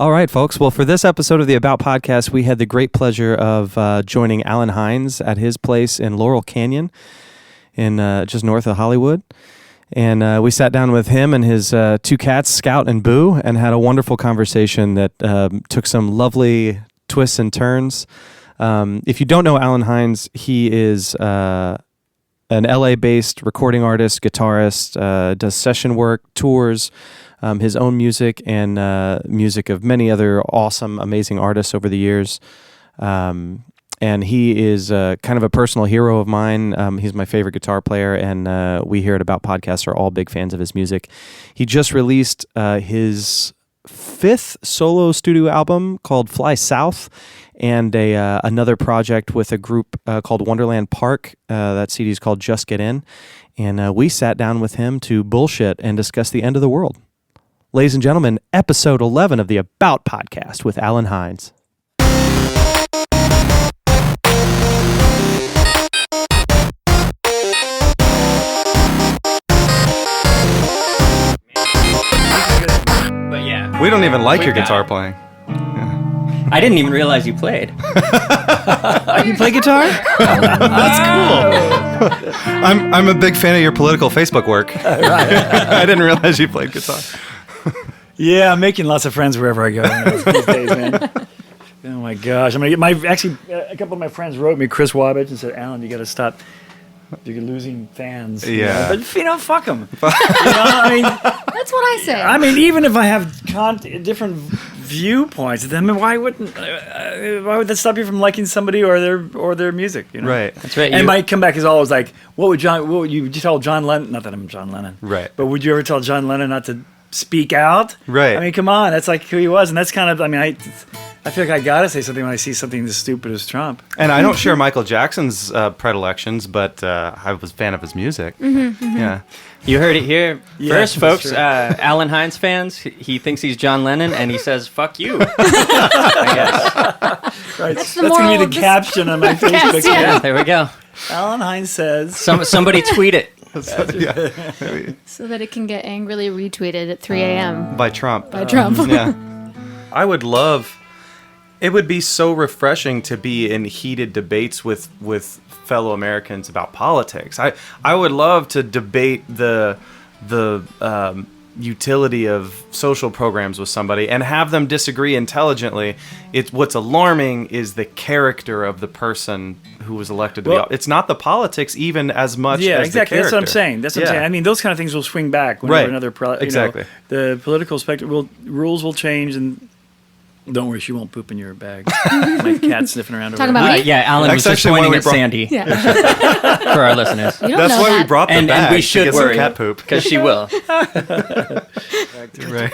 All right, folks. Well, for this episode of the About Podcast, we had the great pleasure of joining Alan Hinds at his place in Laurel Canyon, in just north of Hollywood. And we sat down with him and his two cats, Scout and Boo, and had a wonderful conversation that took some lovely twists and turns. If you don't know Alan Hinds, he is an LA-based recording artist, guitarist, does session work, tours, his own music, and music of many other awesome, amazing artists over the years. And he is kind of a personal hero of mine. He's my favorite guitar player, and we here at About Podcasts are all big fans of his music. He just released his 5th solo studio album called Fly South, and another project with a group called Wonderland Park. That CD is called Just Get In. And we sat down with him to bullshit and discuss the end of the world. Ladies and gentlemen, episode 11 of the About Podcast with Alan Hinds. But yeah, we don't even like your guitar playing. I didn't even realize you played. You play guitar? That's cool. I'm a big fan of your political Facebook work. I didn't realize you played guitar. Yeah, I'm making lots of friends wherever I go these days, man. Oh my gosh! I'm gonna get a couple of my friends wrote me, Chris Wabbage, and said, "Alan, you got to stop. You're losing fans." Yeah. But fuck them. I mean, that's what I say. I mean, even if I have different viewpoints, then why would that stop you from liking somebody or their music? You know? Right. That's right. And my comeback is always like, what would you tell John Lennon? Not that I'm John Lennon. Right. But would you ever tell John Lennon not to speak out? Right. I mean, come on, that's like who he was, and that's kind of. I mean, I feel like I gotta say something when I see something as stupid as Trump. And I don't share Michael Jackson's predilections, but I was a fan of his music. Yeah. You heard it here first, folks. true. Alan Hinds fans, he thinks he's John Lennon, and he says, fuck you. I guess. Right. That's That's the gonna moral be of the this caption on my Facebook. yeah. There we go. Alan Hinds says. Somebody tweet it. So that it can get angrily retweeted at 3 a.m. By Trump. by Trump. Yeah. I would love. It would be so refreshing to be in heated debates with fellow Americans about politics. I would love to debate the utility of social programs with somebody and have them disagree intelligently. What's alarming is the character of the person who was elected to be. It's not the politics even as much as exactly. the character. That's what I'm saying. That's what I'm saying. I mean, those kind of things will swing back whenever Right. another Exactly. The political spectrum rules will change, and don't worry, she won't poop in your bag. My cat's sniffing around over Talking there. about me? Yeah, Alan was That's just actually why pointing we at brought- Sandy Yeah. for our listeners. You don't That's know why we that. brought the And bag we to should get worry. some cat poop. Because she will. Right.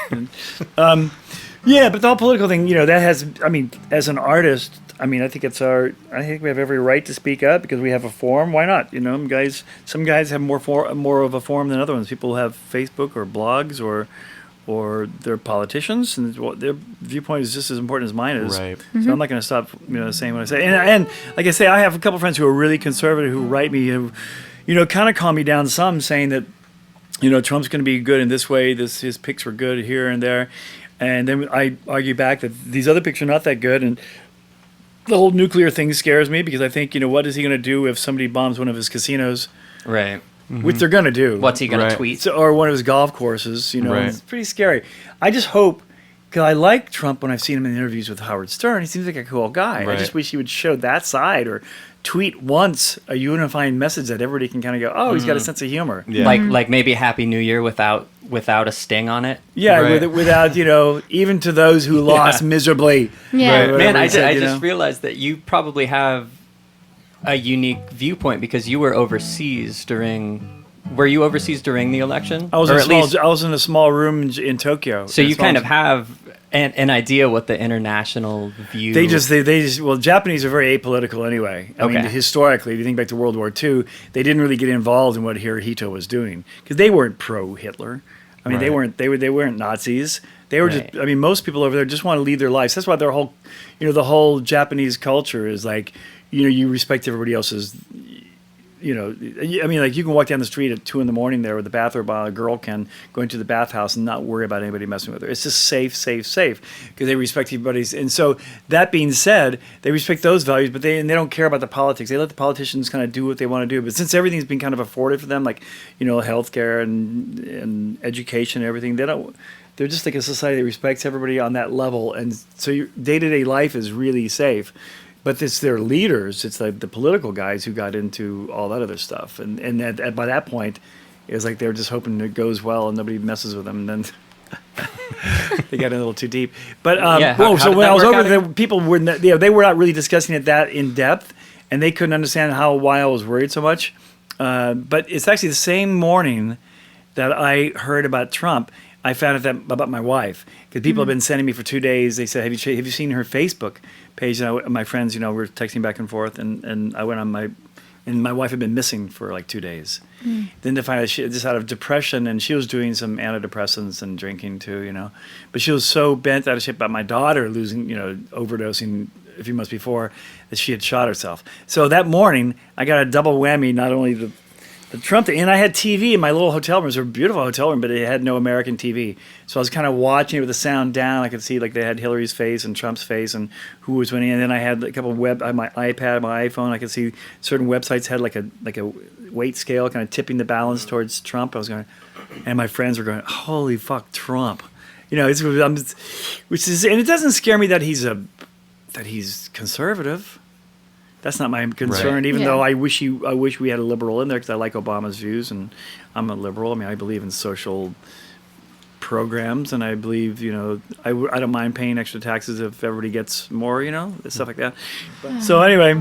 Yeah, but the whole political thing, that has. I mean, as an artist, I mean, I think we have every right to speak up because we have a forum. Why not? Some guys have more of a forum than other ones. People have Facebook or blogs or they're politicians, and their viewpoint is just as important as mine is. Right. So I'm not going to stop, saying what I say. And like I say, I have a couple friends who are really conservative who write me, who, kind of calm me down some, saying that, Trump's going to be good in this way. His picks were good here and there. And then I argue back that these other picks are not that good. And the whole nuclear thing scares me because I think, what is he going to do if somebody bombs one of his casinos? Right. Which they're going to do. What's he going Right. to tweet? Or one of his golf courses, Right. It's pretty scary. I just hope, because I like Trump when I've seen him in interviews with Howard Stern. He seems like a cool guy. Right. I just wish he would show that side or tweet once a unifying message that everybody can kind of go, oh, he's got a sense of humor. Yeah. Like maybe Happy New Year without a sting on it. Yeah, Right. without, even to those who lost miserably. Yeah. Right. Man, I said, just realized that you probably have a unique viewpoint because you were overseas during... Were you overseas during the election? I was in a small room in Tokyo. So you kind of have an idea what the international view... They just Japanese are very apolitical anyway. I mean, historically, if you think back to World War II, they didn't really get involved in what Hirohito was doing because they weren't pro-Hitler. I mean, Right. they weren't Nazis. They were Right. just. I mean, most people over there just want to lead their lives. That's why their whole, the whole Japanese culture is like, you respect everybody else's you know, I mean, like you can walk down the street at 2 a.m. there with a bathrobe on. A girl can go into the bathhouse and not worry about anybody messing with her. It's just safe because they respect everybody's. And so that being said, they respect those values, but they don't care about the politics. They let the politicians kind of do what they want to do. But since everything's been kind of afforded for them, like, you know, healthcare and education and everything, they're just like a society that respects everybody on that level. And so your day-to-day life is really safe. But it's their leaders, it's like the political guys who got into all that other stuff. And by that point, it was like they were just hoping it goes well and nobody messes with them. And then they got in a little too deep. But so when I was over there, people were they were not really discussing it that in depth, and they couldn't understand why I was worried so much. But it's actually the same morning that I heard about Trump. I found out about my wife, because people have been sending me for 2 days. They said, have you seen her Facebook page? And my friends, you know, were texting back and forth, and I went on and my wife had been missing for like 2 days. Then to find out she just out of depression, and she was doing some antidepressants and drinking too, you know. But she was so bent out of shape about my daughter losing, you know, overdosing a few months before, that she had shot herself. So that morning, I got a double whammy, not only the Trump thing, and I had TV in my little hotel room. It was a beautiful hotel room, but it had no American TV. So I was kind of watching it with the sound down. I could see like they had Hillary's face and Trump's face and who was winning. And then I had a couple of my iPad, my iPhone. I could see certain websites had like a weight scale, kind of tipping the balance towards Trump. I was going, and my friends were going, "Holy fuck, Trump!" You know, which is, and it doesn't scare me that he's conservative. That's not my concern, right. Even though I wish we had a liberal in there, because I like Obama's views, and I'm a liberal. I mean, I believe in social programs, and I believe, you know, I don't mind paying extra taxes if everybody gets more, you know, stuff like that. So anyway,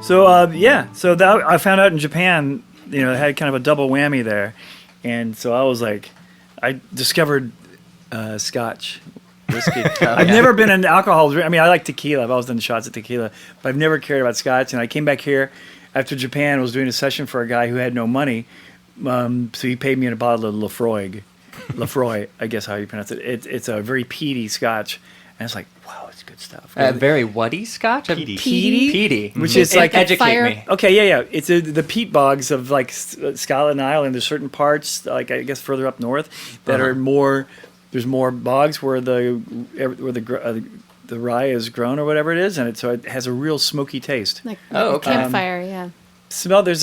so that I found out in Japan, you know, it had kind of a double whammy there, and so I was like, I discovered Scotch. Whiskey. I've never been an alcohol drink. I mean, I like tequila. I've always done shots of tequila, but I've never cared about Scotch. And I came back here after Japan. Was doing a session for a guy who had no money, so he paid me in a bottle of Lefroy, I guess how you pronounce it. It's a very peaty Scotch, and it's like, wow, it's good stuff. Very whatty Scotch? Peaty. Which is like educate me. Okay, yeah. It's the peat bogs of like Scotland and Ireland. There's certain parts, like I guess further up north, that are more. There's more bogs where the rye is grown or whatever it is, and so it has a real smoky taste. Like campfire, yeah. Smell. There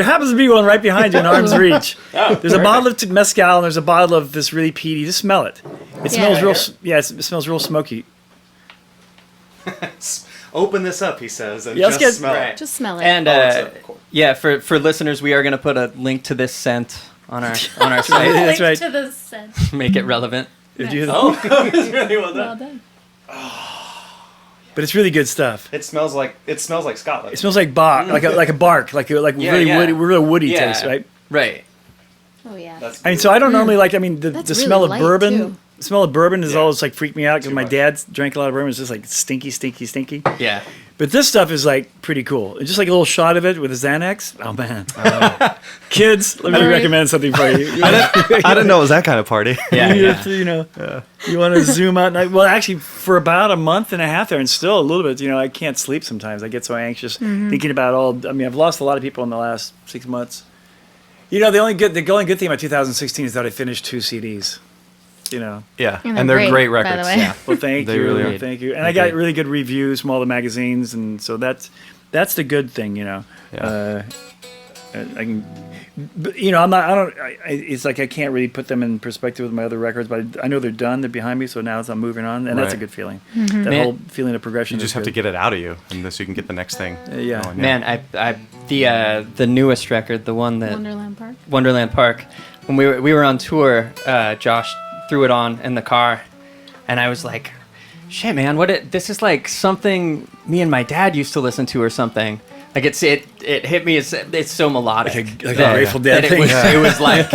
happens to be one right behind you in arm's reach. There's a bottle of mezcal and there's a bottle of this really peaty. Just smell it. It smells real. Yeah, it smells real smoky. Open this up, he says, and just smell right. it. Just smell it. And yeah, for listeners, we are going to put a link to this scent on our site. That's right. To the scent. Make it relevant. Nice. It's really well done. Well done. But it's really good stuff. It smells like Scotland. It smells like bark, like a bark, really woody taste, right? Right. Oh yeah. I mean, so I don't normally like. I mean, the That's smell really of light, bourbon. too. The smell of bourbon is always like freaked me out because my much. dad drank a lot of bourbon. It's just like stinky. Yeah. But this stuff is like pretty cool. It's just like a little shot of it with a Xanax. Oh man, kids, let me recommend something for you. I didn't know it was that kind of party. Yeah. You want to zoom out. Well, actually, for about a month and a half there, and still a little bit. You know, I can't sleep sometimes. I get so anxious thinking about all. I mean, I've lost a lot of people in the last 6 months. You know, the only good thing about 2016 is that I finished 2 CDs. You know. Yeah, And and they're they're great great, by the records. way. Yeah. Well, thank They you. really are. Thank you. And I got really good reviews from all the magazines, and so that's the good thing, you know. Yeah. I can, but, you know, it's like I can't really put them in perspective with my other records, but I know they're done. They're behind me, so now I'm moving on, and that's a Right. good feeling. Mm-hmm. That Man. whole feeling of progression. You just have to get it out of you, and so you can get the next thing. Yeah. going, Man, the newest record, the one that Wonderland Park. when we were on tour, Josh threw it on in the car, and I was like, "Shit, man, this is like something me and my dad used to listen to or something." Like it hit me. It's so melodic. Like a Grateful Dead thing. It was like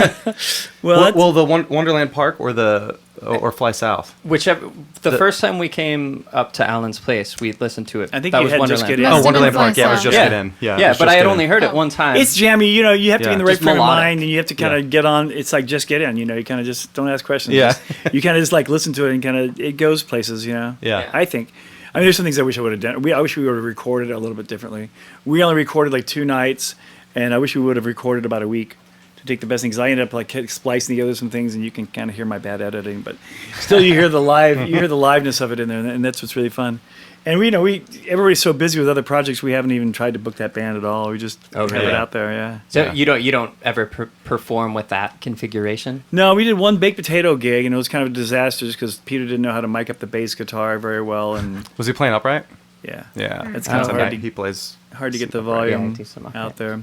Well, the Wonderland Park or Fly South. whichever. The first time we came up to Alan's place, we listened to it. I think that you was had Wonderland. Just Get In. Must Oh, have Wonderland been Park. Yeah, it was Fly just South. Get In. Yeah, Yeah, it's but Just I had Get only In. heard it one time. It's jammy, you know. You have to be in the right Just frame of melodic. mind, and you have to kind of get on. It's like just get in, you know. You kind of just don't ask questions. Yeah. You kind of just like listen to it, and kind of it goes places, you know. Yeah. I think. I mean, there's some things I wish I would have done. I wish we would have recorded it a little bit differently. We only recorded like 2 nights, and I wish we would have recorded about a week to take the best things. I ended up like splicing together some things, and you can kind of hear my bad editing, but still you hear the liveness of it in there, and that's what's really fun. And everybody's so busy with other projects, we haven't even tried to book that band at all. We just have it out there, yeah. So you don't ever perform with that configuration? No, we did one baked potato gig, and it was kind of a disaster just because Peter didn't know how to mic up the bass guitar very well, and Was he playing upright? yeah, Yeah. it's kind of He plays. hard to get the Yeah, volume do some out there.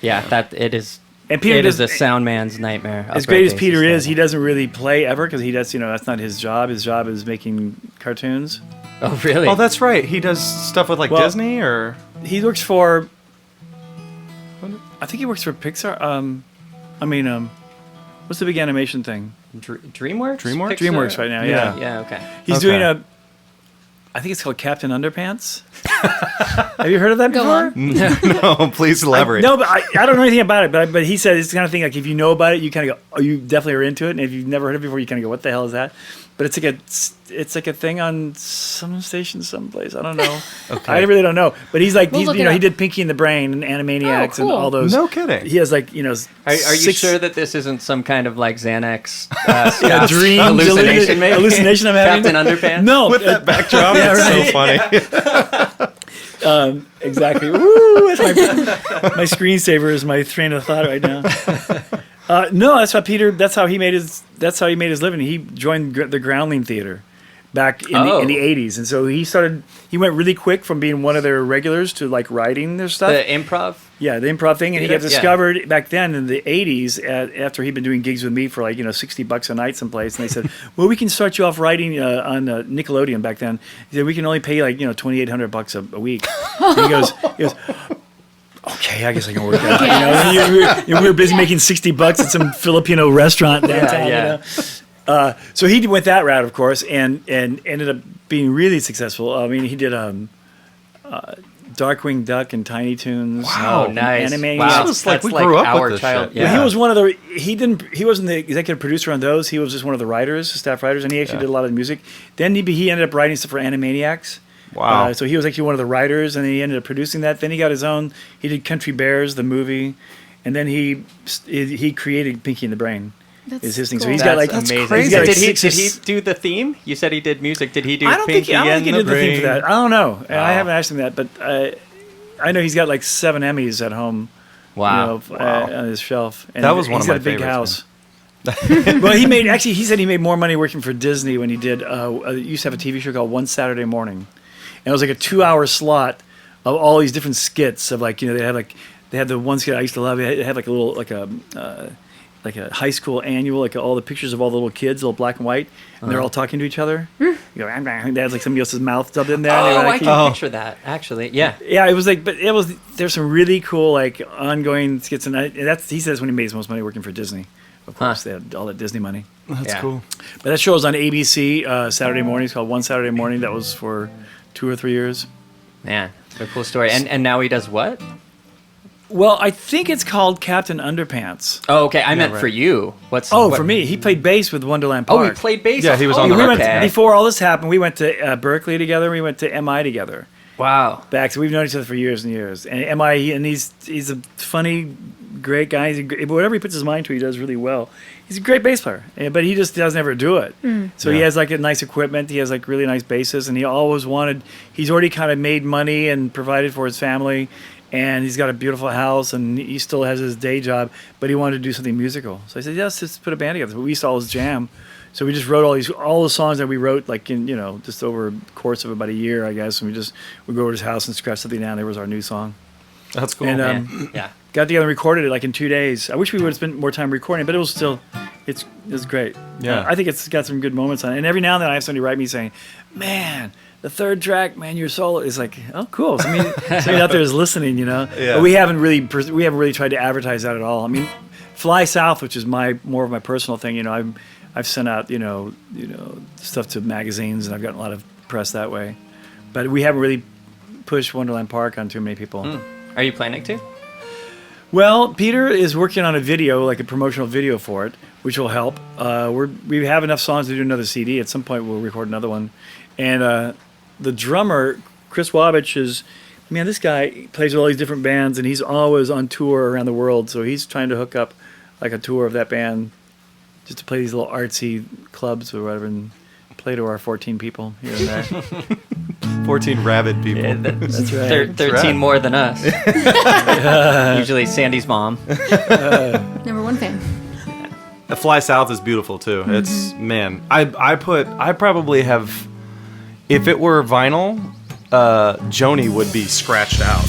Yeah, that it is. And Peter It is does, a sound man's nightmare. as great as Peter is, he doesn't really play ever because he does, that's not his job. His job is making cartoons. Oh, really? Oh, that's right. He does stuff with like Well- Disney or. He works for, I think he works for Pixar. What's the big animation thing? DreamWorks? DreamWorks? Pixar? DreamWorks right now, yeah. Yeah. Okay. He's Okay. doing I think it's called Captain Underpants. Have you heard of that Go before? on. No, please elaborate. No, but I don't know anything about it. But he said it's the kind of thing like if you know about it, you kind of go, oh, you definitely are into it. And if you've never heard of it before, you kind of go, what the hell is that? But it's like a thing on some station someplace. I don't know. Okay. I really don't know. But he's like We'll look it he up. did Pinky and the Brain and Animaniacs Oh, and cool. all those. No kidding. He has like Are you sure that this isn't some kind of like Xanax dream hallucination? Maybe hallucination I'm having? Captain Underpants. No, With that backdrop, Yeah, it's right. so funny. Exactly. Woo! That's my screensaver is my train of thought right now. No, that's how Peter. That's how he made his living. He joined the Groundling Theater back in the 80s, and so he went really quick from being one of their regulars to like writing their stuff. The improv. Yeah, the improv thing, and he got Yeah. discovered back then in the 80s after he'd been doing gigs with me for like $60 a night someplace, and they said, "Well, we can start you off writing on Nickelodeon back then." He said, "We can only pay you like $2,800 a week." And he goes, "Okay, I guess I can work that out." We were busy making $60 at some Filipino restaurant downtown. Yeah. So he went that route, of course, and ended up being really successful. I mean, he did Darkwing Duck and Tiny Toons. Oh, nice. Animaniacs. Wow. This was like That's we grew up our with this child. shit. Yeah. He was one of the. He wasn't the executive producer on those. He was just one of the writers, staff writers, and he actually did a lot of the music. Then he ended up writing stuff for Animaniacs. Wow. So he was actually one of the writers, and he ended up producing that. Then he got his own. He did Country Bears, the movie, and then he created Pinky and the Brain. That's Is his thing. So cool. he's That's got like amazing. He's got, like, Did he do the theme? You said he did music. Did he do? I don't think he and did the thing for that. I don't know. Oh. I haven't asked him that, but I know he's got like 7 Emmys at home. Wow. On his shelf. And That was one he's of got my a big favorites, house. Well, he said he made more money working for Disney when he did. Used to have a TV show called One Saturday Morning, and it was like a 2-hour slot of all these different skits of like they had the one skit I used to love. It had like a little like a high school annual, like all the pictures of all the little kids, all black and white, and they're all talking to each other. You go, they had like somebody else's mouth dubbed in there. and they Oh, were I like, can picture that. Actually, yeah. yeah, it was like, but there's some really cool like ongoing skits, and that's he says when he made his most money working for Disney. Of course, they had all that Disney money. That's Yeah. cool. But that show was on ABC Saturday mornings called One Saturday Morning. That was for 2 or 3 years. Man, what a cool story. And now he does what? Well, I think it's called Captain Underpants. Oh, okay. I meant right. for you. What? For me, he played bass with Wonderland Oh, Park. he played bass. Yeah, he was on We the went record. before all this happened. We went to Berkeley together. We went to MI together. Wow. Back, so we've known each other for years and years. And MI, and he's a funny, great guy. Whatever he puts his mind to, he does really well. He's a great bass player, but he just doesn't ever do it. So he has like a nice equipment. He has like really nice basses, and he always wanted. He's already kind of made money and provided for his family, and he's got a beautiful house, and he still has his day job. But he wanted to do something musical. So I said, "Yes, let's put a band together." But we used to always jam. So we just wrote all the songs that we wrote, like in just over a course of about a year, I guess. And we'd go over to his house and scratch something down. There was our new song. That's cool. And Man. Yeah. got together and recorded it like in 2 days. I wish we would have spent more time recording, but it was great. Yeah. I think it's got some good moments on it. And every now and then I have somebody write me saying, "Man, the third track, man, your solo is like, oh, cool." So, I mean, somebody out there is listening, Yeah. But we haven't really tried to advertise that at all. I mean, Fly South, which is more of my personal thing. I've sent out stuff to magazines, and I've gotten a lot of press that way. But we haven't really pushed Wonderland Park on too many people. Are you planning to? Well, Peter is working on a video, like a promotional video for it, which will help. We have enough songs to do another CD. At some point, we'll record another one, and the drummer, Chris Wabich, is, man, this guy plays with all these different bands, and he's always on tour around the world. So he's trying to hook up like a tour of that band just to play these little artsy clubs or whatever and play to our 14 people here and there. 14 rabid people. Yeah, That's right. 13 more than us. Usually Sandy's mom. Number one fan. The Fly South is beautiful too. It's, man, I probably have, if it were vinyl, Joni would be scratched out.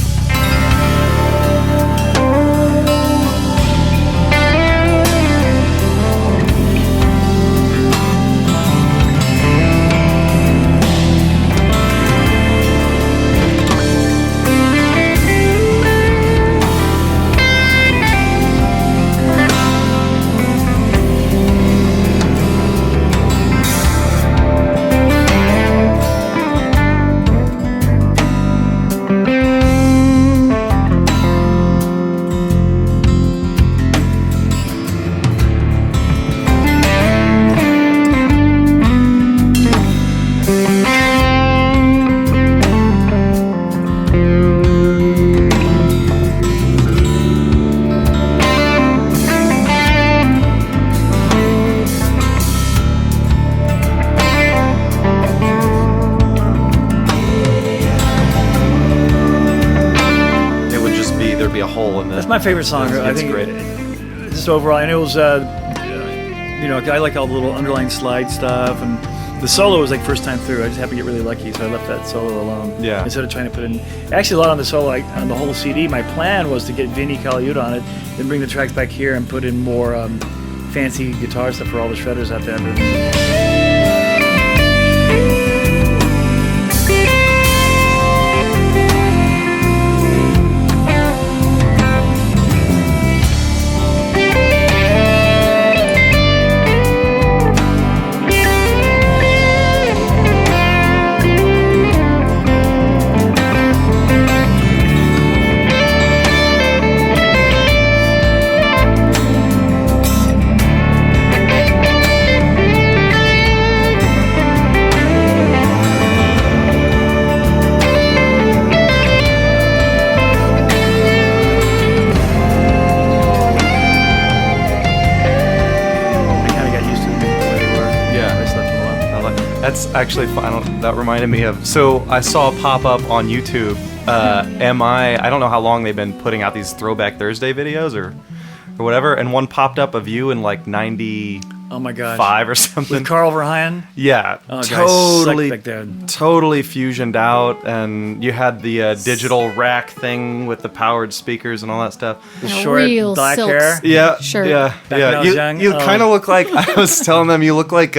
That's my favorite song. I think great. Just overall, I know it was, I like all the little underlying slide stuff, and the solo was like first time through. I just happened to get really lucky, so I left that solo alone. Yeah. Instead of trying to put in, actually a lot on the solo, on the whole CD. My plan was to get Vinny Colaiuta on it, then bring the tracks back here and put in more fancy guitar stuff for all the shredders out there. That's actually fun. That reminded me of, so I saw a pop-up on YouTube. I don't know how long they've been putting out these Throwback Thursday videos or whatever, and one popped up of you in like 95 oh my gosh. Or something. With Carl Verheyen? Yeah, Oh, totally, back then. totally fusioned out, and you had the digital rack thing with the powered speakers and all that stuff. The And a short real black silk hair? Yeah, Shirt. yeah, when I yeah. was young? You Oh. kind of look like, I was telling them, you look like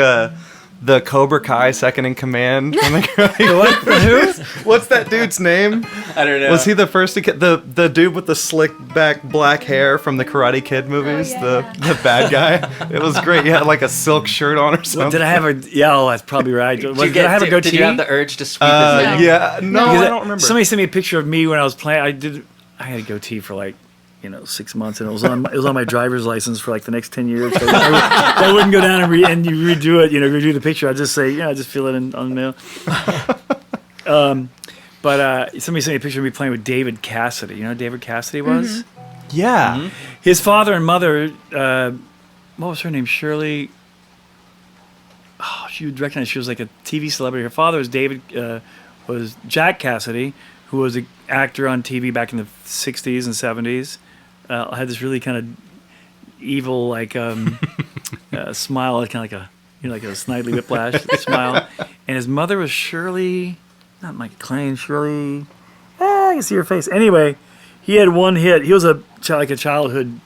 the Cobra Kai second in command from the Karate. What? Who? What's that dude's name? I don't know. Was he the first to get the dude with the slick back black hair from the Karate Kid movies? Oh, yeah. The bad guy. It was great. He had like a silk shirt on or something. Did I have a? Yeah, oh, that's probably right. Did I have a goatee? Did you have the urge to sweep his No. neck? Yeah, no, Because I don't remember. Somebody sent me a picture of me when I was playing. I had a goatee for like 6 months, and it was on my driver's license for like the next 10 years. So I wouldn't go down and you redo it. Redo the picture. I'd just say, I just feel it on the mail. But somebody sent me a picture of me playing with David Cassidy. You know who David Cassidy was? Yeah. Mm-hmm. His father and mother, what was her name? Shirley. Oh, you would recognize she was like a TV celebrity. Her father was Jack Cassidy, who was an actor on TV back in the 60s and 70s. Had this really kind of evil, like smile, kind of like a like a Snidely Whiplash smile. And his mother was Shirley, not Mike Klein, Shirley. I can see her face. Anyway, he had one hit. He was a childhood,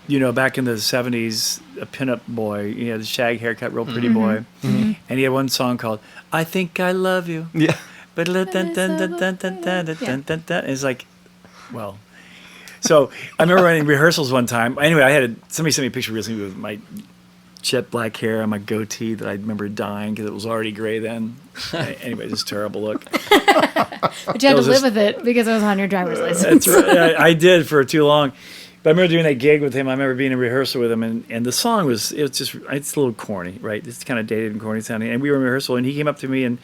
back in the 70s, a pinup boy. He had a shag haircut, real pretty boy. Mm-hmm. And he had one song called "I Think I Love You." Yeah. But it's like, well. So I remember running rehearsals one time. Anyway, somebody sent me a picture recently with my jet black hair and my goatee that I remember dying because it was already gray then. Anyway, just terrible look. But you had to live with it because it was on your driver's license. That's right. I did for too long. But I remember doing that gig with him. I remember being in rehearsal with him, and the song it's a little corny, right? It's kind of dated and corny sounding. And we were in rehearsal, and he came up to me and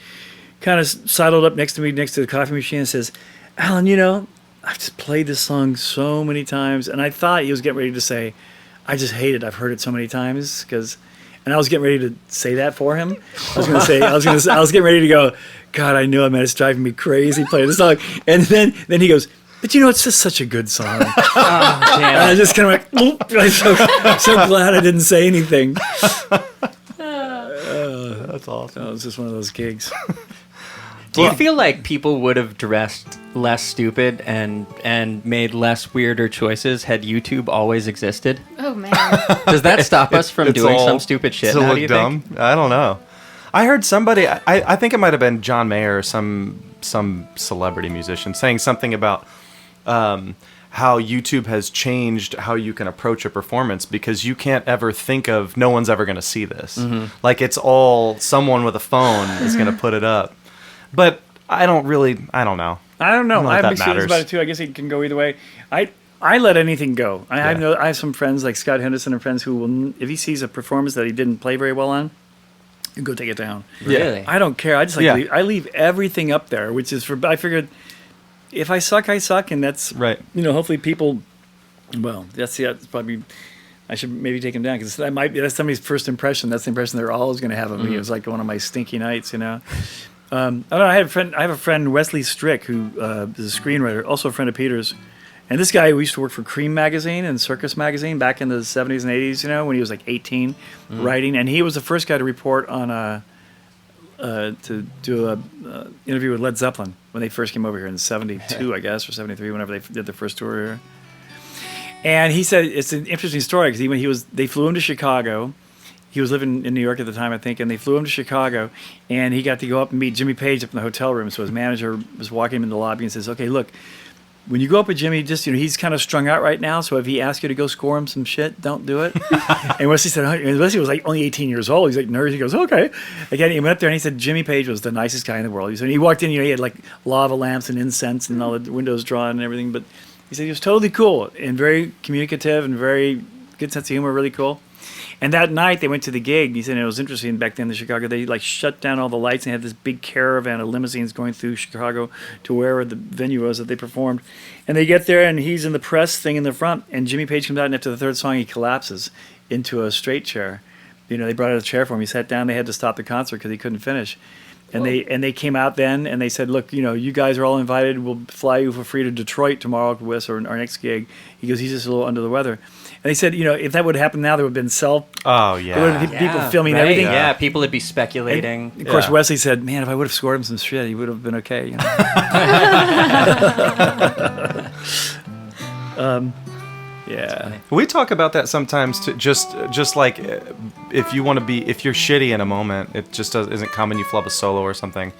kind of sidled up next to me, next to the coffee machine, and says, "Alan, I've just played this song so many times," and I thought he was getting ready to say, "I just hate it. I've heard it so many times." And I was getting ready to say that for him. I was getting ready to go, "God, I know, man, it's driving me crazy playing this song." And then he goes, "But it's just such a good song." Oh, damn. And I just kind of went, I'm so glad I didn't say anything. That's awesome. It was just one of those gigs. Do you feel like people would have dressed less stupid and made less weirder choices had YouTube always existed? Oh man. Does that stop us from It's doing all some stupid shit to now, look do you dumb? think? I don't know. I heard somebody, I think it might have been John Mayer or some celebrity musician saying something about how YouTube has changed how you can approach a performance, because you can't ever think of, no one's ever going to see this. Like, it's all someone with a phone is going to put it up. But I don't know. I don't know. I don't know I if have that mixed feelings matters. about it too. I guess it can go either way. I let anything go. I have some friends like Scott Henderson and friends who will, if he sees a performance that he didn't play very well on, he'll go take it down. Really? I don't care. I just I leave everything up there, which is I figured if I suck, I suck, and that's Right. Hopefully people. Well, that's probably. I should maybe take him down, because that's somebody's first impression. That's the impression they're always going to have of me. It was like one of my stinky nights, I don't know. I have a friend, Wesley Strick, who is a screenwriter, also a friend of Peter's. And this guy, we used to work for Cream Magazine and Circus Magazine back in the 70s and 80s, when he was like 18, writing. And he was the first guy to report on to do a interview with Led Zeppelin when they first came over here in 72, I guess, or 73, whenever they did their first tour here. And he said it's an interesting story, because they flew him to Chicago. He was living in New York at the time, I think, and they flew him to Chicago, and he got to go up and meet Jimmy Page up in the hotel room. So his manager was walking him in the lobby and says, "Okay, look, when you go up with Jimmy, just he's kind of strung out right now. So if he asks you to go score him some shit, don't do it." And Wesley said, and Wesley was like only 18 years old. He's like nervous. He goes, "Okay." Again, he went up there and he said Jimmy Page was the nicest guy in the world. He walked in, he had like lava lamps and incense and all the windows drawn and everything. But he said he was totally cool and very communicative and very good sense of humor, really cool. And that night they went to the gig. He said it was interesting back then in Chicago. They like shut down all the lights and had this big caravan of limousines going through Chicago to wherever the venue was that they performed. And they get there and he's in the press thing in the front. And Jimmy Page comes out, and after the third song he collapses into a straight chair. They brought out a chair for him. He sat down. They had to stop the concert because he couldn't finish. And they came out then and they said, "Look, you guys are all invited. We'll fly you for free to Detroit tomorrow with our next gig." He goes, "He's just a little under the weather." And they said, if that would have happened now, there would have been Oh, yeah. there would have been people filming right. everything. Yeah, people would be speculating. And of course, Yeah. Wesley said, "Man, if I would have scored him some shit, he would have been okay." Yeah. We talk about that sometimes too, just like if you're shitty in a moment, it just isn't common. You flub a solo or something.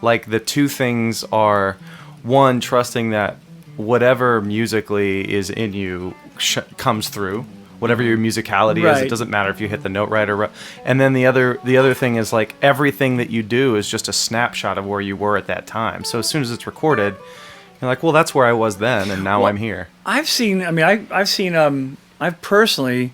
Like, the two things are, one, trusting that whatever musically is in you comes through. Whatever your musicality is, Right. it doesn't matter if you hit the note right or. And then the other thing is, like, everything that you do is just a snapshot of where you were at that time. So as soon as it's recorded, you're like, well, that's where I was then, and now I'm here. I've personally,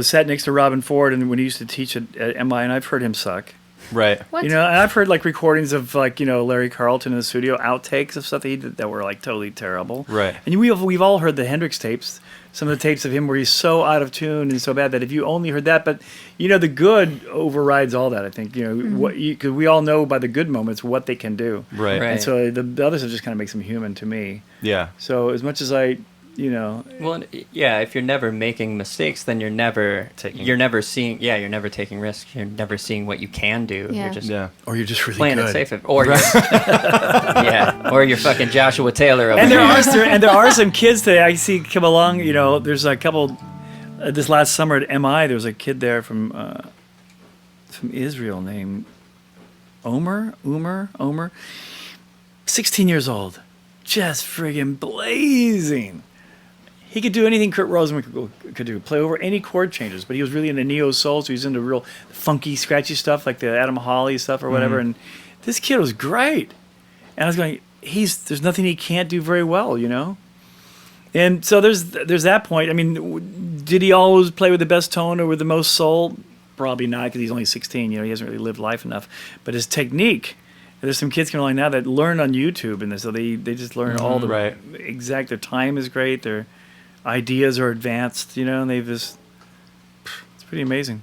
sat next to Robin Ford and when he used to teach at MI, and I've heard him suck. Right. What? And I've heard like recordings of like Larry Carlton in the studio, outtakes of stuff that he did that were like totally terrible. Right. And we've all heard the Hendrix tapes, some of the tapes of him where he's so out of tune and so bad that if you only heard that, but the good overrides all that. I think because we all know by the good moments what they can do. Right. Right. And so the other stuff just kind of makes them human to me. Yeah. So as much as I, Well, yeah, if you're never making mistakes, then you're never taking risks. You're never seeing what you can do. Yeah. You're just or you're just really playing good. it safe. Or you're fucking Joshua Taylor over And there here. are some kids that I see come along. There's a couple. This last summer at MI, there was a kid there from Israel named Omer, 16 years old, just friggin' blazing. He could do anything Kurt Rosenman could do, play over any chord changes, but he was really into neo-soul, so he's into real funky, scratchy stuff like the Adam Hawley stuff or whatever, and this kid was great. And I was going, there's nothing he can't do very well, And so there's that point. I mean, did he always play with the best tone or with the most soul? Probably not, because he's only 16, he hasn't really lived life enough. But his technique There's some kids coming along now that learn on YouTube, and so they just learn all the Right. exact. Their time is great. Their ideas are advanced, and they've just. It's pretty amazing.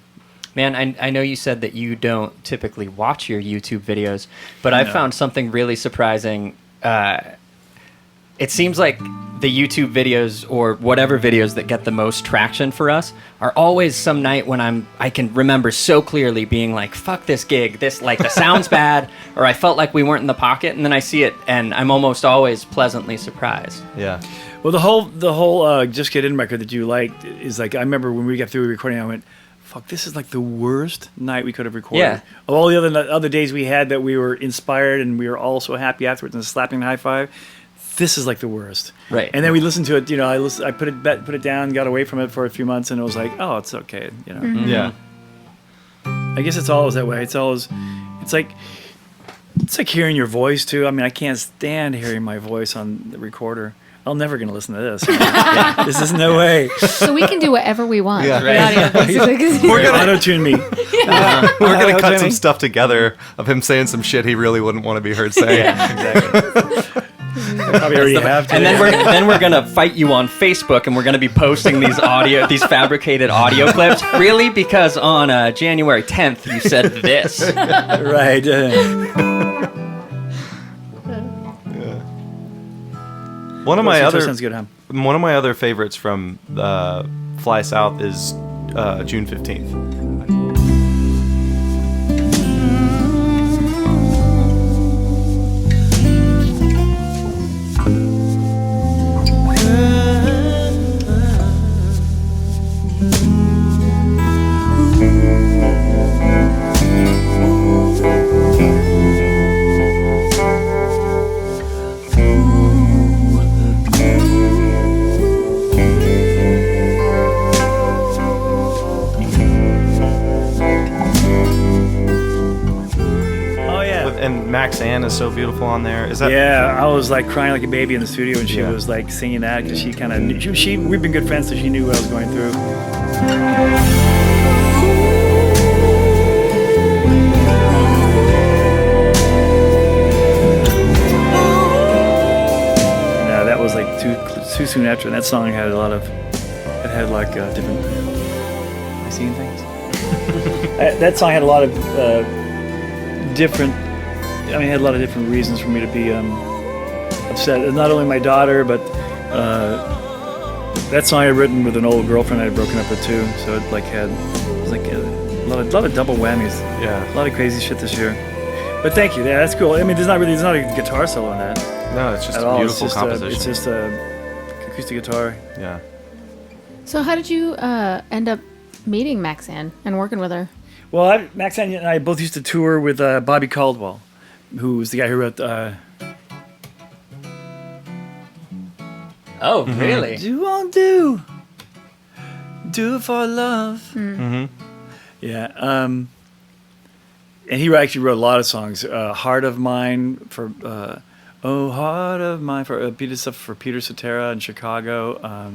Man, I know you said that you don't typically watch your YouTube videos, but I found something really surprising. It seems like the YouTube videos or whatever videos that get the most traction for us are always some night when I can remember so clearly being like, fuck this gig, this like the sound's bad, or I felt like we weren't in the pocket, and then I see it and I'm almost always pleasantly surprised. Yeah. Well, the whole Just Get In record that you liked is like, I remember when we got through recording, I went, fuck, this is like the worst night we could have recorded. Yeah. Of all the other days we had that we were inspired and we were all so happy afterwards and slapping the high five, this is like the worst. Right. And then we listened to it, I put it down, got away from it for a few months, and it was like, oh, it's okay, Yeah. I guess it's always that way. It's like hearing your voice too. I mean, I can't stand hearing my voice on the recorder. I'm never going to listen to this. This is no way. So we can do whatever we want. Yeah. Right. We're gonna auto-tune me. we're gonna cut some stuff together of him saying some shit he really wouldn't want to be heard saying. Exactly. Probably already have to. And then we're gonna fight you on Facebook, and we're gonna be posting these fabricated audio clips. Really? Because on January 10th you said this. Right. One of my other sounds good, huh? One of my other favorites from Fly South is June 15th. Max Ann is so beautiful on there. Is that? Yeah, I was like crying like a baby in the studio when she Yeah. was like singing that because she kind of we've been good friends, so she knew what I was going through. No, that was like too soon after. And that song had different. Am I seeing things? That song had a lot of different. I mean, it had a lot of different reasons for me to be upset. Not only my daughter, but that song I had written with an old girlfriend I had broken up with too. So it was like a lot of double whammies. Yeah. A lot of crazy shit this year. But thank you. Yeah, that's cool. I mean, there's not a guitar solo in that. No, it's just at a all. beautiful composition. It's just a acoustic guitar. Yeah. So how did you end up meeting Max Ann and working with her? Well, Max Ann and I both used to tour with Bobby Caldwell, who was the guy who wrote Oh, really? You won't do it for love. Mm-hmm. Yeah. And he actually wrote a lot of songs. Heart of Mine for Oh Heart of Mine for Peter Cetera in Chicago.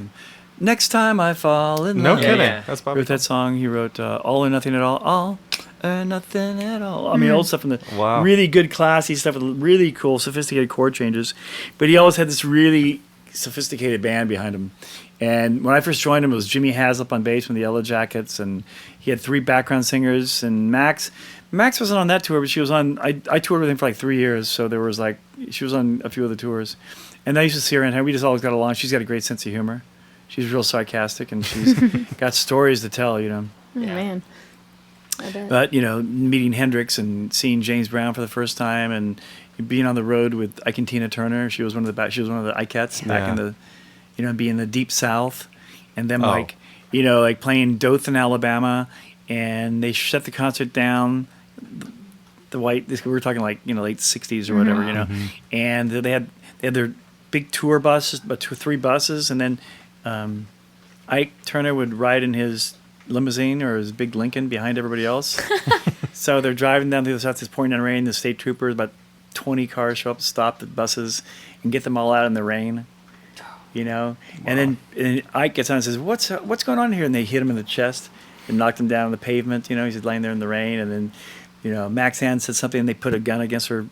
Next Time I Fall in No Love. kidding. Yeah. That's He Bobby. wrote that song. He wrote All or Nothing at All. All or Nothing at All. I mean, old stuff from the Wow. really good, classy stuff with really cool, sophisticated chord changes. But he always had this really sophisticated band behind him. And when I first joined him, it was Jimmy Haslip on bass from the Yellow Jackets, and he had 3 background singers. And Max wasn't on that tour, but she was on. I toured with him for like 3 years, so there was like she was on a few other tours. And I used to see her, and we just always got along. She's got a great sense of humor. She's real sarcastic, and she's got stories to tell, Oh, man. I bet. But, meeting Hendrix and seeing James Brown for the first time and being on the road with Ike and Tina Turner. She was one of the Ikettes back in the, being the Deep South. And then, like playing Dothan, Alabama. And they shut the concert down. We were talking like, late 60s or whatever, Mm-hmm. And they had their big tour buses, but 2 or 3 buses. And then Ike Turner would ride in his limousine or his big Lincoln behind everybody else. So they're driving down the other side, it's pouring down rain. The state troopers, about 20 cars show up, stop the buses, and get them all out in the rain. And then Ike gets on and says, "What's going on here?" And they hit him in the chest and knocked him down on the pavement. He's laying there in the rain. And then, Max Ann said something, and they put a gun against her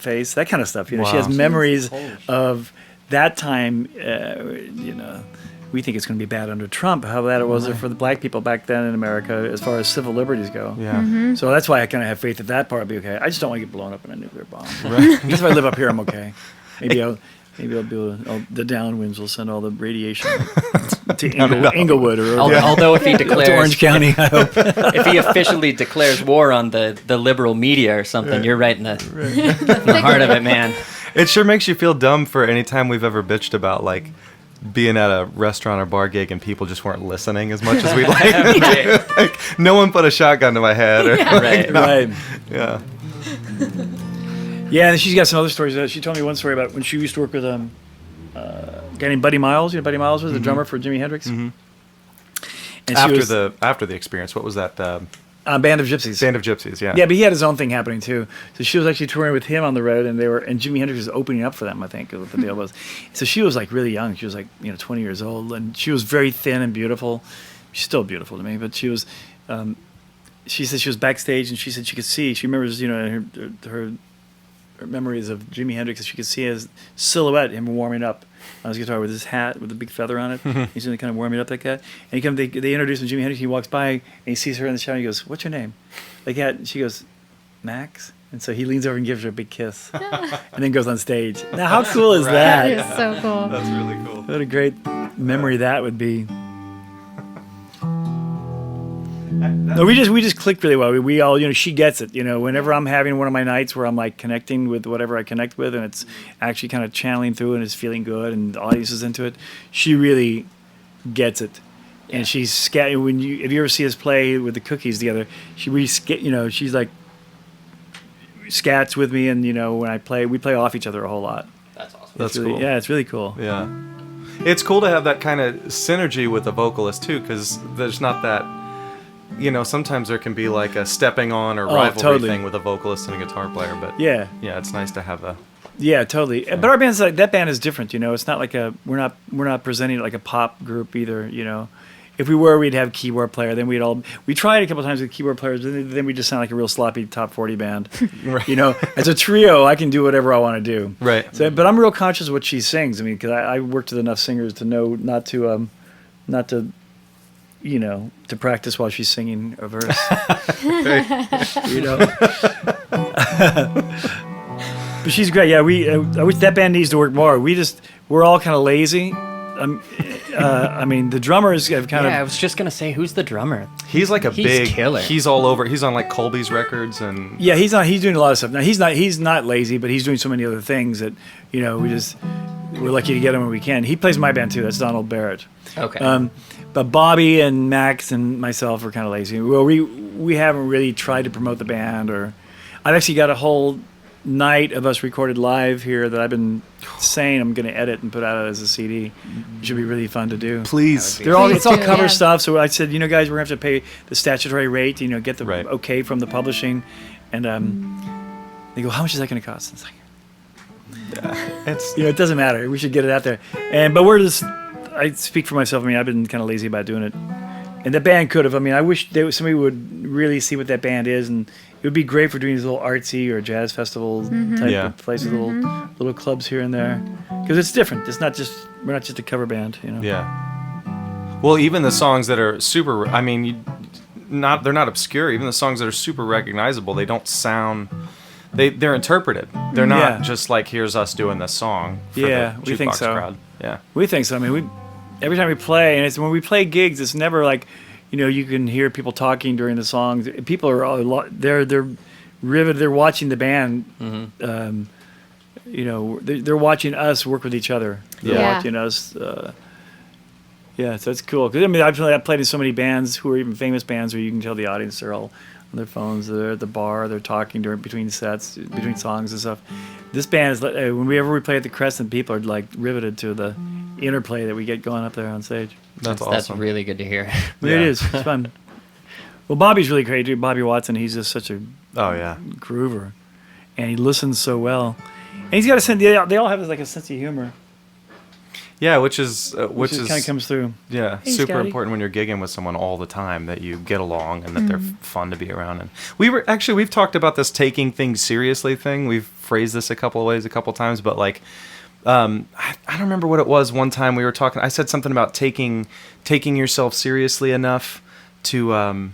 face, that kind of stuff. You know, Wow. she has memories of that time. You know, we think it's going to be bad under Trump. How bad it was for the black people back then in America, as far as civil liberties go. Yeah. So that's why I kind of have faith that that part will be okay. I just don't want to get blown up in a nuclear bomb. Right. Because if I live up here, I'm okay. Maybe I'll do the downwinds will send all the radiation to Inglewood or Although if he declares to Orange County, I hope. if he officially declares war on the liberal media or something, you're right in the heart of it, man. It sure makes you feel dumb for any time we've ever bitched about like being at a restaurant or bar gig and people just weren't listening as much as we'd like. Right. Like, no one put a shotgun to my head. Or, Right. Right. Yeah. Yeah, and she's got some other stories. She told me one story about when she used to work with a guy named Buddy Miles. You know, Buddy Miles was the drummer for Jimi Hendrix. And After the experience, what was that? Band of Gypsies. Band of Gypsies. Yeah. Yeah, but he had his own thing happening too. So she was actually touring with him on the road, and Jimi Hendrix was opening up for them. I think is what the deal was. So she was like really young. She was like 20 years old, and she was very thin and beautiful. She's still beautiful to me, but she was. She said she was backstage, and she said she could see. She remembers her memories of Jimi Hendrix, and she could see his silhouette, him warming up on his guitar with his hat with a big feather on it. He's kind of warming up like that. And they introduce him to Jimi Hendrix. He walks by and he sees her in the shower. And he goes, "What's your name?" Like that. And she goes, "Max." And so he leans over and gives her a big kiss, and then goes on stage. Now, how cool is That that? is so cool. That's really cool. What a great memory that would be. No, we just clicked really well. We all, she gets it. Whenever I'm having one of my nights where I'm like connecting with whatever I connect with, and it's actually kind of channeling through and it's feeling good, and the audience is into it, she really gets it. Yeah. And she's if you ever see us play with the Cookies together, she's like scats with me, and when we play off each other a whole lot. That's awesome. That's really, cool. Yeah, it's really cool. Yeah. It's cool to have that kind of synergy with the vocalist too, because there's not that. Sometimes there can be like a stepping on or rivalry thing with a vocalist and a guitar player, but yeah, it's nice to have a. Yeah, totally. But our band's that band is different. It's not like we're not presenting it like a pop group either. If we were, we'd have keyboard player. Then we tried a couple times with keyboard players. Then we just sound like a real sloppy top 40 band. Right. As a trio, I can do whatever I want to do. Right. So, but I'm real conscious of what she sings. I mean, because I worked with enough singers to know not to to practice while she's singing a verse. But she's great. Yeah, I wish that band needs to work more. We're all kind of lazy. I mean, the drummers have kind of. Yeah, I was just gonna say, who's the drummer? He's like he's big killer. He's all over. He's on like Colby's records and. Yeah, he's doing a lot of stuff now. He's not lazy, but he's doing so many other things that we're lucky to get him when we can. He plays in my band too. That's Donald Barrett. Okay. But Bobby and Max and myself are kind of lazy. Well, we haven't really tried to promote the band, or I've actually got a whole night of us recorded live here that I've been saying I'm going to edit and put out as a CD. It should be really fun to do. Please. It's all cover stuff. So I said, guys, we're going to have to pay the statutory rate, get the okay from the publishing. And they go, how much is that going to cost? It's like, it doesn't matter. We should get it out there. But we're just, I speak for myself. I mean, I've been kind of lazy about doing it. And the band could have. I mean, I wish somebody would really see what that band is, and it would be great for doing these little artsy or jazz festival type of places, little clubs here and there, because it's different. It's not just we're not just a cover band, Yeah. Well, even the songs that are super. I mean, they're not obscure. Even the songs that are super recognizable, they don't sound. They're interpreted. They're not just like here's us doing this song. For the we think so. Crowd. Yeah, we think so. I mean, every time we play, and it's when we play gigs, it's never like, you can hear people talking during the songs. People are they're riveted. They're watching the band. Mm-hmm. They're watching us work with each other. They're watching us. So it's cool. Because I mean, I've played in so many bands who are even famous bands where you can tell the audience are all on their phones. They're at the bar. They're talking between sets, between songs and stuff. This band is whenever we play at the Crescent, people are like riveted to the interplay that we get going up there on stage. That's awesome. That's really good to hear. It is. It's fun. Well, Bobby's really great, dude. Bobby Watson. He's just such a groover, and he listens so well. And he's got a sense. They all have like a sense of humor. Yeah, which is which kind of comes through. Yeah, Hey, super Scotty. important when you're gigging with someone all the time, that you get along and that they're fun to be around. And we've talked about this taking things seriously thing. We've phrased this a couple of ways, a couple of times, but like, I don't remember what it was. One time we were talking, I said something about taking yourself seriously enough to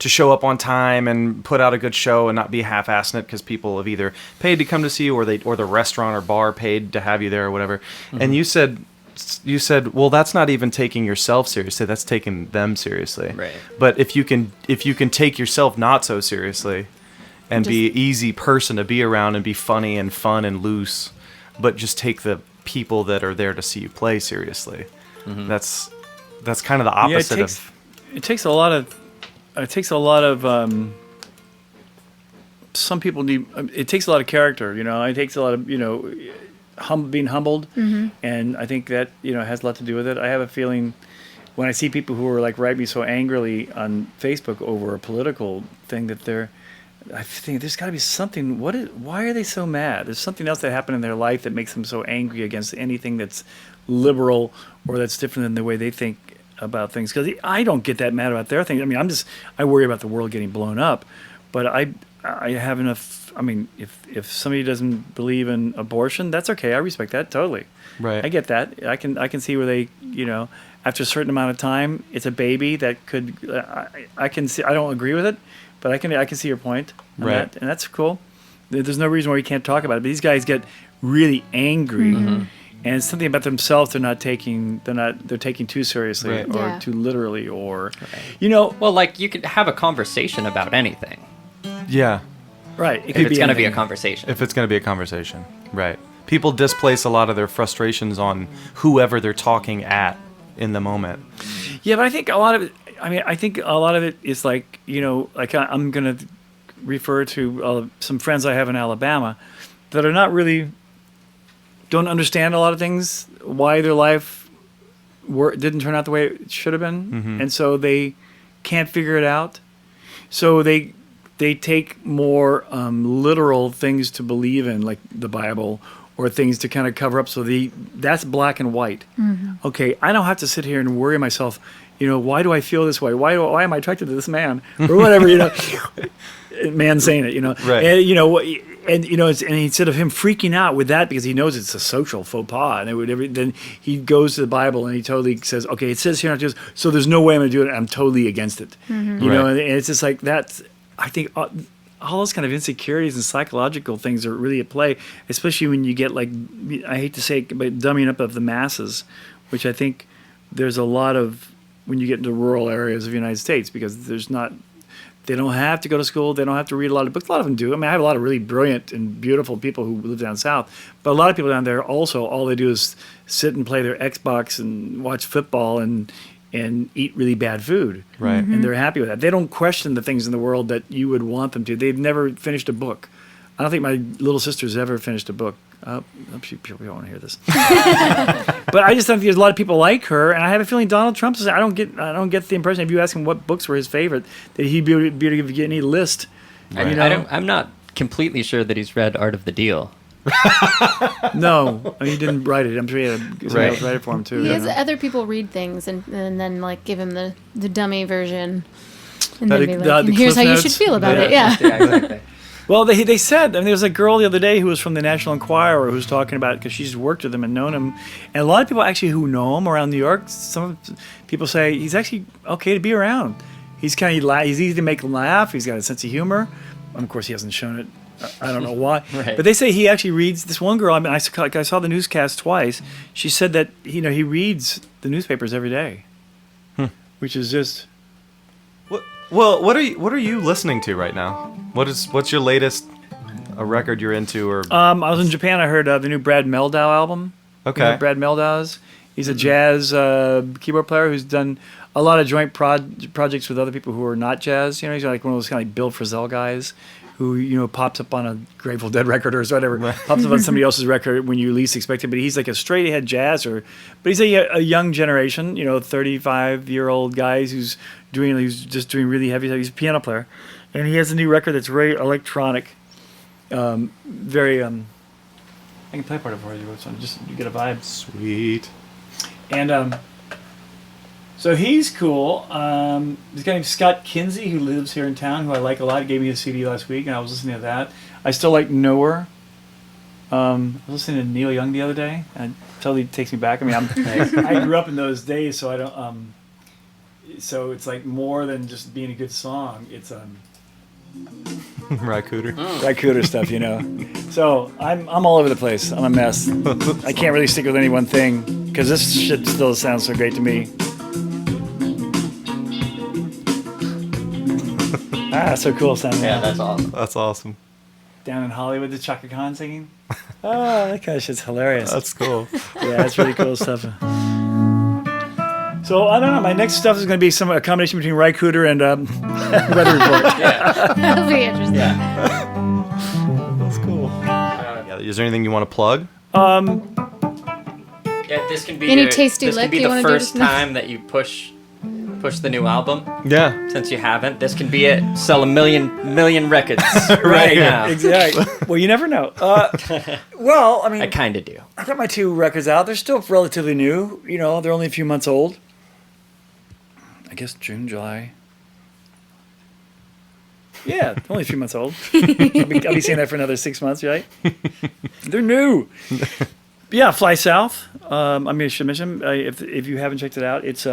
show up on time and put out a good show and not be half-assing it because people have either paid to come to see you or the restaurant or bar paid to have you there or whatever. And you said, well, that's not even taking yourself seriously. That's taking them seriously. Right. But if you can take yourself not so seriously and be an easy person to be around and be funny and fun and loose, but just take the people that are there to see you play seriously. That's kind of the opposite of. It takes a lot of. Some people need. It takes a lot of character. It takes a lot of being humbled, and I think that has a lot to do with it. I have a feeling when I see people who are like write me so angrily on Facebook over a political thing I think there's got to be something. Why are they so mad? There's something else that happened in their life that makes them so angry against anything that's liberal or that's different than the way they think about things. Because I don't get that mad about their things. I mean, I worry about the world getting blown up, but I have enough. I mean, if somebody doesn't believe in abortion, that's okay. I respect that totally. Right. I get that. I can see where they, after a certain amount of time, it's a baby that could. I can see. I don't agree with it, but I can see your point. On Right. that, and that's cool. There's no reason why we can't talk about it. But these guys get really angry, and it's something about themselves they're taking too seriously Right. or Yeah. too literally, or Well, like you could have a conversation about anything Yeah. right. It if could it's going to be a anything. conversation. If it's going to be a conversation. Right. People displace a lot of their frustrations on whoever they're talking at in the moment. Yeah, but I think a lot of it. I think a lot of it is like like I'm gonna refer to some friends I have in Alabama that are not really don't understand a lot of things, why their life didn't turn out the way it should have been, and so they can't figure it out. So they take more literal things to believe in, like the Bible, or things to kind of cover up. So that's black and white. Okay, I don't have to sit here and worry myself. Why do I feel this way? Why am I attracted to this man or whatever? Man saying it. Right. And and instead of him freaking out with that because he knows it's a social faux pas, and then he goes to the Bible and he totally says, okay, it says here not to do this, so there's no way I'm going to do it. I'm totally against it. And it's just like that's. I think all those kind of insecurities and psychological things are really at play, especially when you get like, I hate to say it, but dumbing up of the masses, which I think there's a lot of when you get into rural areas of the United States, because they don't have to go to school, they don't have to read a lot of books. A lot of them do. I mean, I have a lot of really brilliant and beautiful people who live down south, but a lot of people down there also, all they do is sit and play their Xbox and watch football and eat really bad food. Right. And they're happy with that. They don't question the things in the world that you would want them to. They've never finished a book. I don't think my little sister's ever finished a book. People don't want to hear this. But I just think there's a lot of people like her, and I have a feeling Donald Trump's. I don't get the impression, if you ask him what books were his favorite, that he'd be able to get any list. Right. I'm not completely sure that he's read Art of the Deal. No, I mean, he didn't write it. I'm sure he had somebody else write it for him too. He has other people read things and then like give him the dummy version, and The- then be the like, and here's Cliff how you Notes? should feel about it. Yeah, Yeah. exactly. Well, they said, I mean, there was a girl the other day who was from the National Enquirer who was talking about it because she's worked with him and known him. And a lot of people actually who know him around New York, some people say he's actually okay to be around. He's he's easy to make them laugh. He's got a sense of humor. And of course, he hasn't shown it. I don't know why. Right. But they say he actually reads. This one girl, I mean, I saw the newscast twice. She said that he reads the newspapers every day, which is just. Well, what are you listening to right now? What's your latest record you're into? Or I was in Japan. I heard the new Brad Mehldau album. Okay. You know who Brad Mehldau is? He's a jazz keyboard player who's done a lot of joint projects with other people who are not jazz. He's like one of those kind of like Bill Frisell guys who pops up on a Grateful Dead record or whatever, pops up on somebody else's record when you least expect it. But he's like a straight ahead jazzer. But he's a young generation, 35-year-old guy who's just doing really heavy stuff. He's a piano player, and he has a new record that's very electronic, very. I can play part of it for you. So just you get a vibe. Sweet. And so he's cool. This guy named Scott Kinsey who lives here in town, who I like a lot. He gave me a CD last week, and I was listening to that. I still like Knower. I was listening to Neil Young the other day, and it totally takes me back. I mean, I grew up in those days, so I don't. So it's like more than just being a good song. It's Rycooter stuff, you know. So I'm all over the place. I'm a mess. I can't really stick with any one thing because this shit still sounds so great to me. So cool sounding. Yeah, that's awesome. That's awesome. Down in Hollywood, the Chaka Khan singing. Oh, that kind of shit's hilarious. That's cool. Yeah, that's really cool stuff. So I don't know. My next stuff is going to be a combination between Rycooter and Weather Report. That'll be interesting. That's cool. Is there anything you want to plug? Yeah, this can be Any tasty this lick can be you the wanna do first to- time that you push the new album. Yeah. Since you haven't, this can be it. Sell a million records Right. right now. Exactly. Well, you never know. Well, I mean, I kind of do. I got my 2 records out. They're still relatively new. You know, they're only a few months old. I guess June, July. Yeah, only a few months old. I'll be saying that for another 6 months, right? They're new. Yeah, Fly South. I mean, I should mention if you haven't checked it out, it's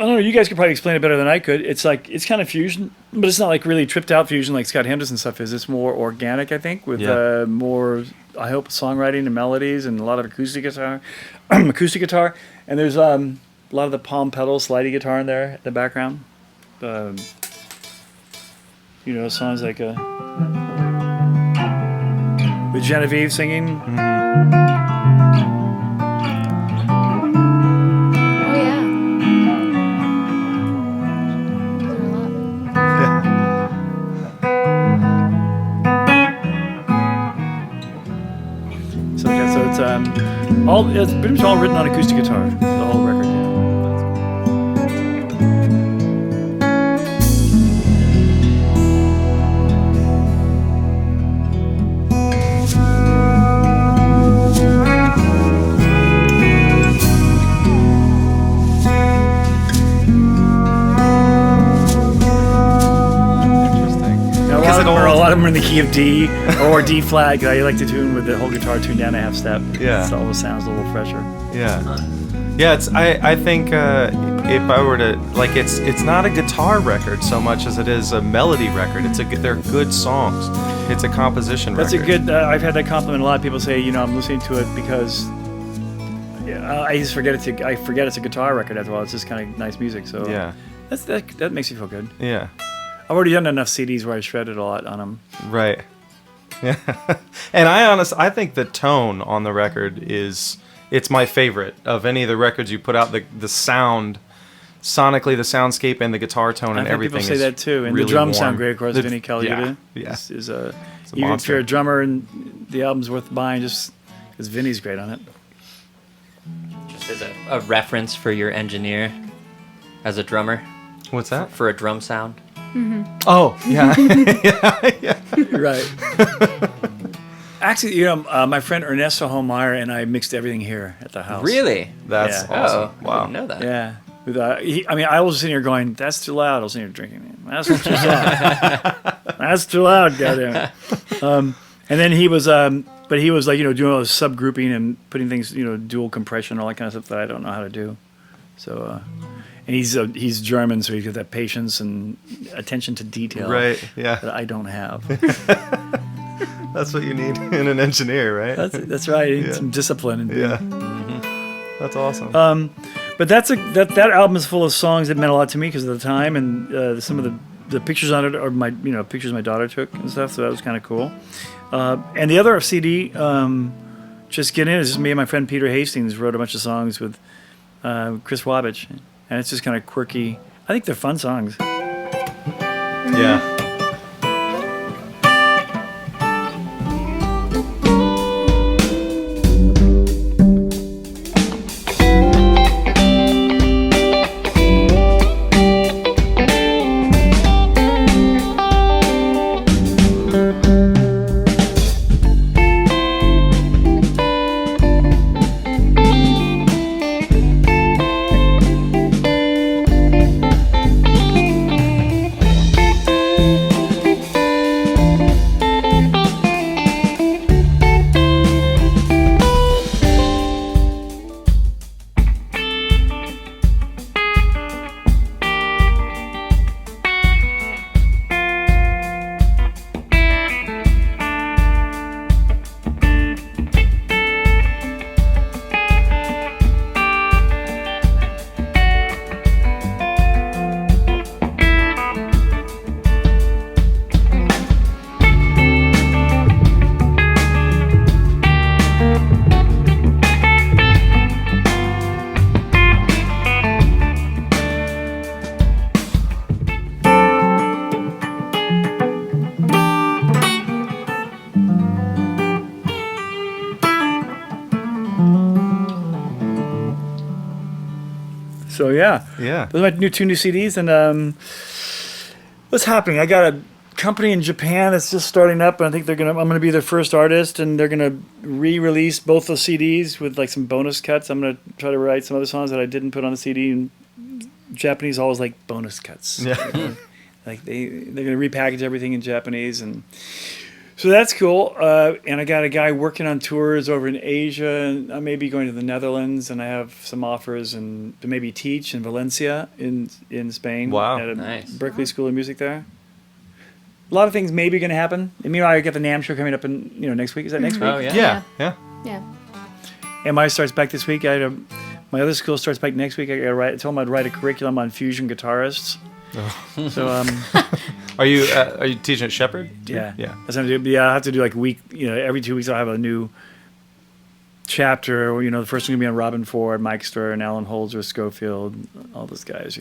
I don't know. You guys could probably explain it better than I could. It's kind of fusion, but it's not like really tripped out fusion like Scott Henderson stuff is. It's more organic, I think, with more, I hope, songwriting and melodies and a lot of acoustic guitar, and there's a lot of the palm pedal slidey guitar in there in the background. You know, songs like with Genevieve singing. Oh yeah. There's a lot. So it's pretty much all written on acoustic guitar. The whole record. Yeah. A lot of them are in the key of D or D flat. I like to tune with the whole guitar tuned down a half step. Yeah. So it always sounds a little fresher. Yeah. Yeah, I think if I were to, like, it's not a guitar record so much as it is a melody record. They're good songs. It's a composition That's record. a good, I've had that compliment. A lot of people say, you know, I'm listening to it because I just forget it's a guitar record after all. It's just kind of nice music. So Yeah. that makes you feel good. Yeah. I've already done enough CDs where I shredded a lot on them. Right. Yeah. And I think the tone on the record it's my favorite of any of the records you put out. The sound, sonically, the soundscape and the guitar tone and everything. People say is that too, and really the drums warm. sound great. Of course, Vinny Colaiuta is even if you're a drummer and the album's worth buying, just because Vinny's great on it. Just as a reference for your engineer, as a drummer, What's that? for a drum sound. Oh, yeah. yeah. Right. Actually, you know, my friend Ernesto Holmeyer and I mixed everything here at the house. Really? That's Yeah. awesome. Oh, I Wow. didn't know that. Yeah. With, I was sitting here going, "That's too loud." I was sitting here drinking. That's too loud. That's too loud, goddamn. And then he was, but he was like, you know, doing all this subgrouping and putting things, you know, dual compression, all that kind of stuff that I don't know how to do. So, and he's German, so he's got that patience and attention to detail, Right. Yeah. that I don't have. That's what you need in an engineer, right? That's right. You need Yeah. some discipline. And Yeah. That's awesome. But that album is full of songs that meant a lot to me because of the time, and some of the pictures on it are pictures my daughter took and stuff. So that was kind of cool. And the other CD, Just Get In, is just me and my friend Peter Hastings wrote a bunch of songs with Chris Wabich, and it's just kind of quirky. I think they're fun songs. Yeah. So yeah. Those are my two new CDs, and what's happening? I got a company in Japan that's just starting up, and I think I'm gonna be their first artist, and they're gonna re-release both those CDs with like some bonus cuts. I'm gonna try to write some other songs that I didn't put on the CD. And Japanese always like bonus cuts. Yeah. Like they're gonna repackage everything in Japanese, and so that's cool. And I got a guy working on tours over in Asia, and I may be going to the Netherlands, and I have some offers and to maybe teach in Valencia in Spain. Wow. At a Nice. Berkeley School of Music there. A lot of things maybe going to happen. And meanwhile, I got the NAMM show coming up in next week. Is that next week? Oh, yeah. Yeah. And mine starts back this week. My other school starts back next week. I told them I'd write a curriculum on fusion guitarists. Oh. So Are you teaching at Shepherd? yeah, Yeah. That's what I'm doing. Yeah, I have to do like a week. Every 2 weeks I'll have a new chapter. The first one gonna be on Robin Ford, Mike Stern, Alan Holzer, Schofield, all those guys.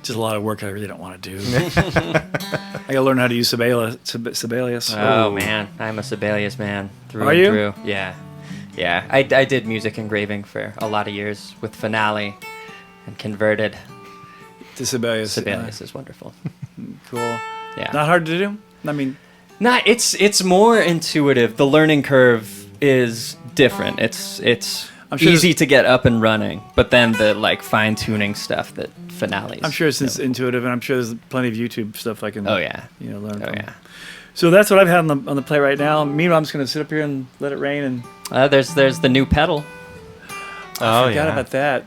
Just a lot of work I really don't want to do. I gotta learn how to use Sibelius. Oh man, I'm a Sibelius man through Are and you? through. Yeah. I did music engraving for a lot of years with Finale, and converted. To Sibelius. Sibelius is wonderful. Cool. Yeah. Not hard to do. I mean, It's more intuitive. The learning curve is different. It's I'm sure easy to get up and running, but then the like fine tuning stuff that Finale. I'm sure it's intuitive, and I'm sure there's plenty of YouTube stuff I can. Oh yeah. Learn Oh from. yeah. So that's what I've had on the plate right now. Meanwhile, I'm just gonna sit up here and let it rain. And There's the new pedal. Oh, forgot about that.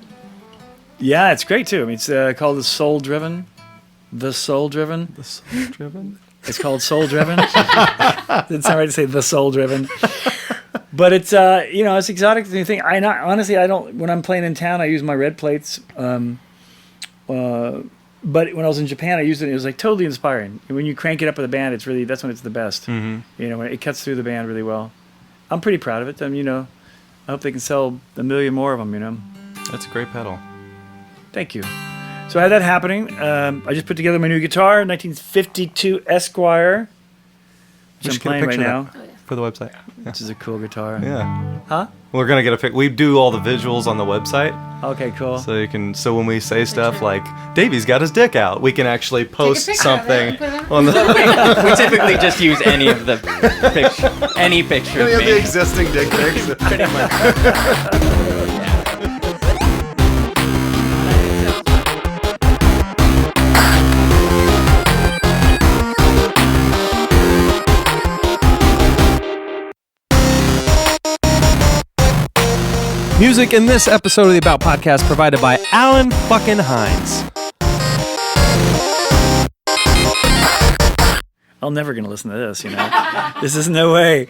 Yeah, it's great too. I mean, it's called the Soul Driven. The Soul Driven. The Soul Driven? It's called Soul Driven. Didn't sound right to say the Soul Driven. But it's it's exotic new thing. Honestly, I don't. When I'm playing in town, I use my red plates. But when I was in Japan, I used it. And it was like totally inspiring. And when you crank it up with a band, that's when it's the best. Mm-hmm. When it cuts through the band really well. I'm pretty proud of it. I hope they can sell 1 million more of them. That's a great pedal. Thank you. So I had that happening. I just put together my new guitar, 1952 Esquire, which I'm We should get a playing right picture now. of that for the website. Which is a cool guitar. Yeah. Huh? We're gonna get a pic. We do all the visuals on the website, Okay, cool. so you can. So when we say stuff like Davey's got his dick out, we can actually post picture of it something and put it on the. We typically just use any of the any picture of We have me. the existing dick pics. Pretty much. Music in this episode of the About Podcast provided by Alan fucking Hinds. I'm never going to listen to this, This is no way.